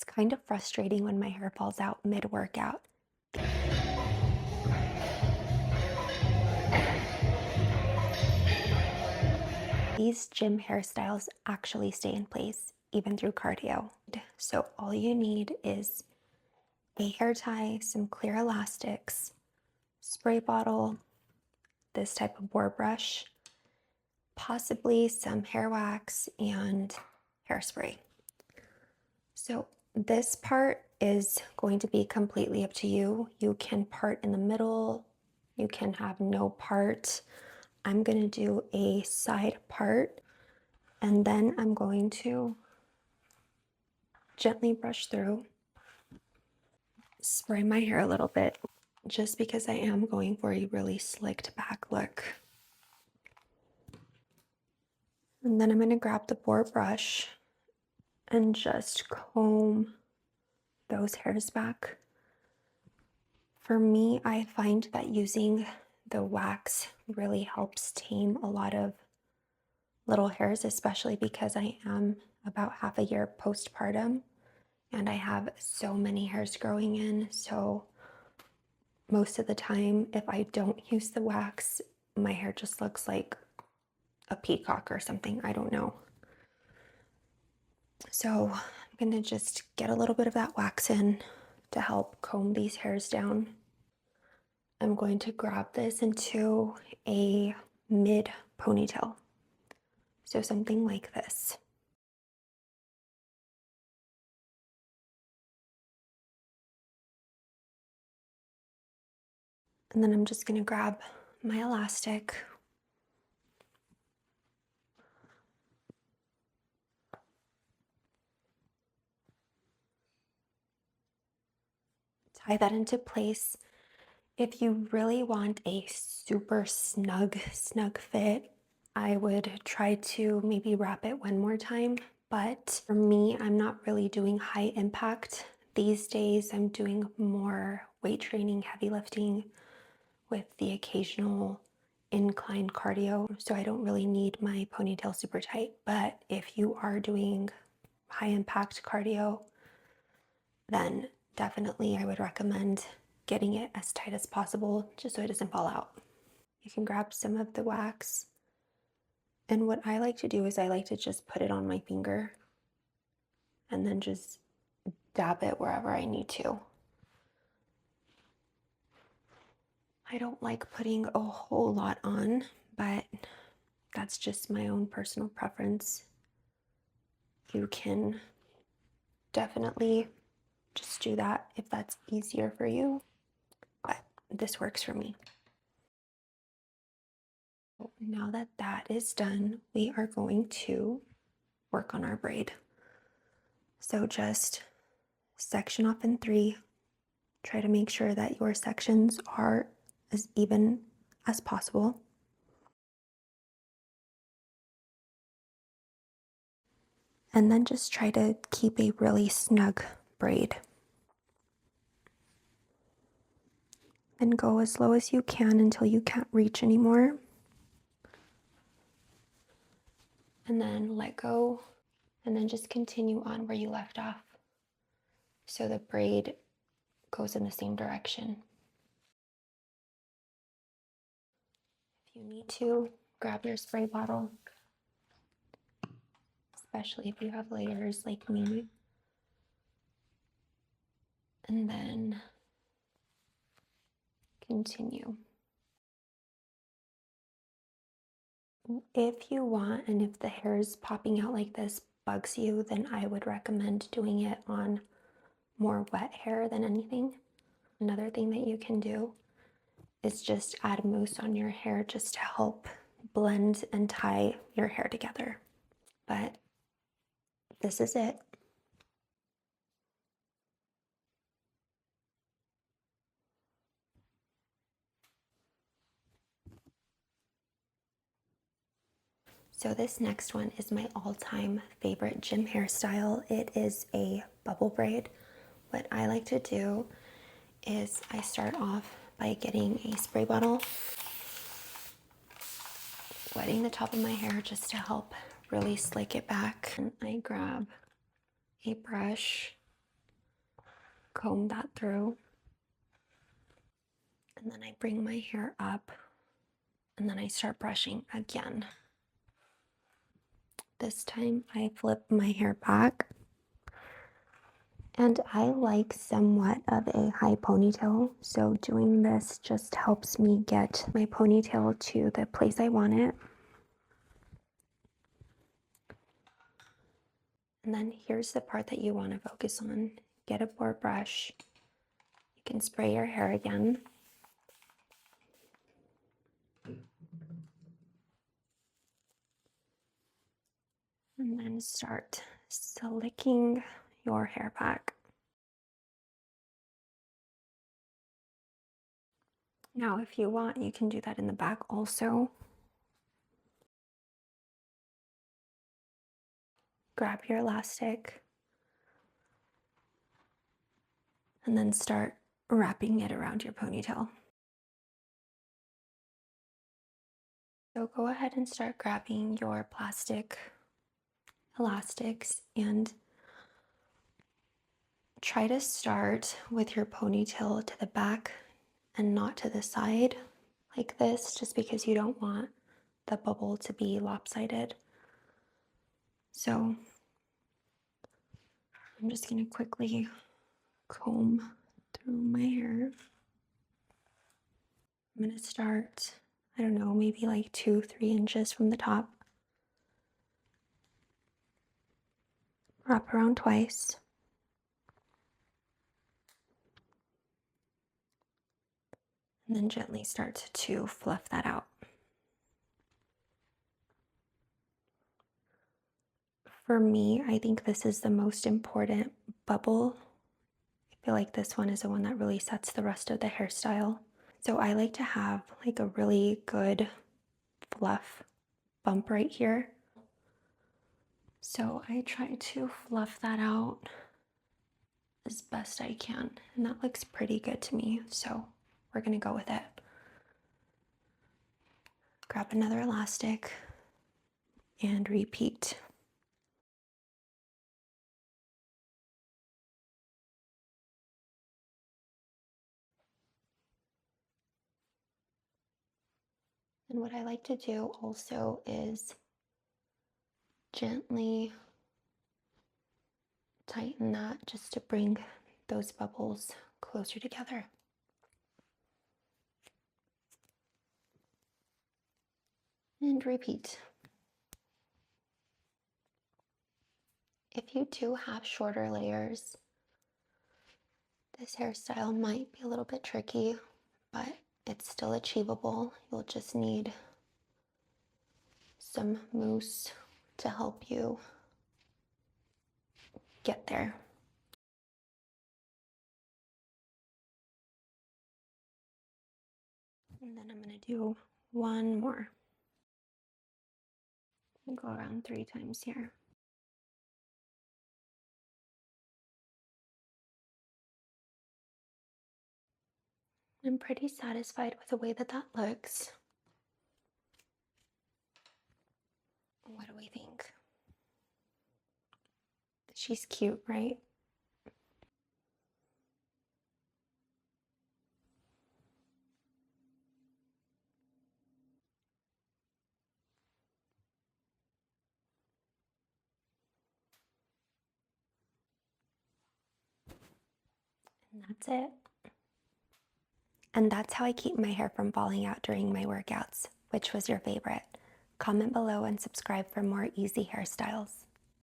It's kind of frustrating when my hair falls out mid-workout. These gym hairstyles actually stay in place even through cardio. So all you need is a hair tie, some clear elastics, spray bottle, this type of boar brush, possibly some hair wax and hairspray. So this part is going to be completely up to you. You can part in the middle, you can have no part. I'm going to do a side part, and then I'm going to gently brush through, spray my hair a little bit, just because I am going for a really slicked back look. And then I'm going to grab the boar brush and just comb those hairs back. For me, I find that using the wax really helps tame a lot of little hairs, especially because I am about half a year postpartum and I have so many hairs growing in. So most of the time, if I don't use the wax, my hair just looks like a peacock or something. I don't know. So I'm going to just get a little bit of that wax in to help comb these hairs down. I'm going to grab this into a mid ponytail. So something like this. And then I'm just going to grab my elastic, tie that into place. If you really want a super snug fit, I would try to maybe wrap it one more time. But for me, I'm not really doing high impact. These days, I'm doing more weight training, heavy lifting with the occasional incline cardio. So I don't really need my ponytail super tight. But if you are doing high impact cardio, then definitely I would recommend getting it as tight as possible just so it doesn't fall out. You can grab some of the wax, and what I like to do is I like to just put it on my finger and then just dab it wherever I need to. I don't like putting a whole lot on, but that's just my own personal preference. You can definitely just do that if that's easier for you, but this works for me. Now that that is done, we are going to work on our braid. So just section off in 3. Try to make sure that your sections are as even as possible. And then just try to keep a really snug braid. And go as low as you can until you can't reach anymore. And then let go, and then just continue on where you left off. So the braid goes in the same direction. If you need to, grab your spray bottle, especially if you have layers like me. And then continue. If you want, and if the hair is popping out like this bugs you, then I would recommend doing it on more wet hair than anything. Another thing that you can do is just add mousse on your hair just to help blend and tie your hair together. But this is it. So this next one is my all-time favorite gym hairstyle. It is a bubble braid. What I like to do is I start off by getting a spray bottle, wetting the top of my hair just to help really slick it back. And I grab a brush comb that through. And then I bring my hair up and then I start brushing again. This time I flip my hair back. And I like somewhat of a high ponytail, so doing this just helps me get my ponytail to the place I want it. And then here's the part that you want to focus on. Get a board brush. You can spray your hair again. And then start slicking your hair back. Now, if you want, you can do that in the back also. Grab your elastic and then start wrapping it around your ponytail. So go ahead and start grabbing your plastic elastics and try to start with your ponytail to the back and not to the side like this, just because you don't want the bubble to be lopsided. So I'm just going to quickly comb through my hair. I'm going to start, I don't know, maybe like 2-3 inches from the top. Wrap around twice. And then gently start to fluff that out. For me, I think this is the most important bubble. I feel like this one is the one that really sets the rest of the hairstyle. So I like to have like a really good fluff bump right here. So I try to fluff that out as best I can, and that looks pretty good to me, so we're gonna go with it. Grab another elastic and repeat. And what I like to do also is gently tighten that just to bring those bubbles closer together. And repeat. If you do have shorter layers, this hairstyle might be a little bit tricky, but it's still achievable. You'll just need some mousse to help you get there. And then I'm going to do one more. I'll go around 3 times here. I'm pretty satisfied with the way that that looks. What do we think? She's cute, right? And that's it. And that's how I keep my hair from falling out during my workouts. Which was your favorite? Comment below and subscribe for more easy hairstyles.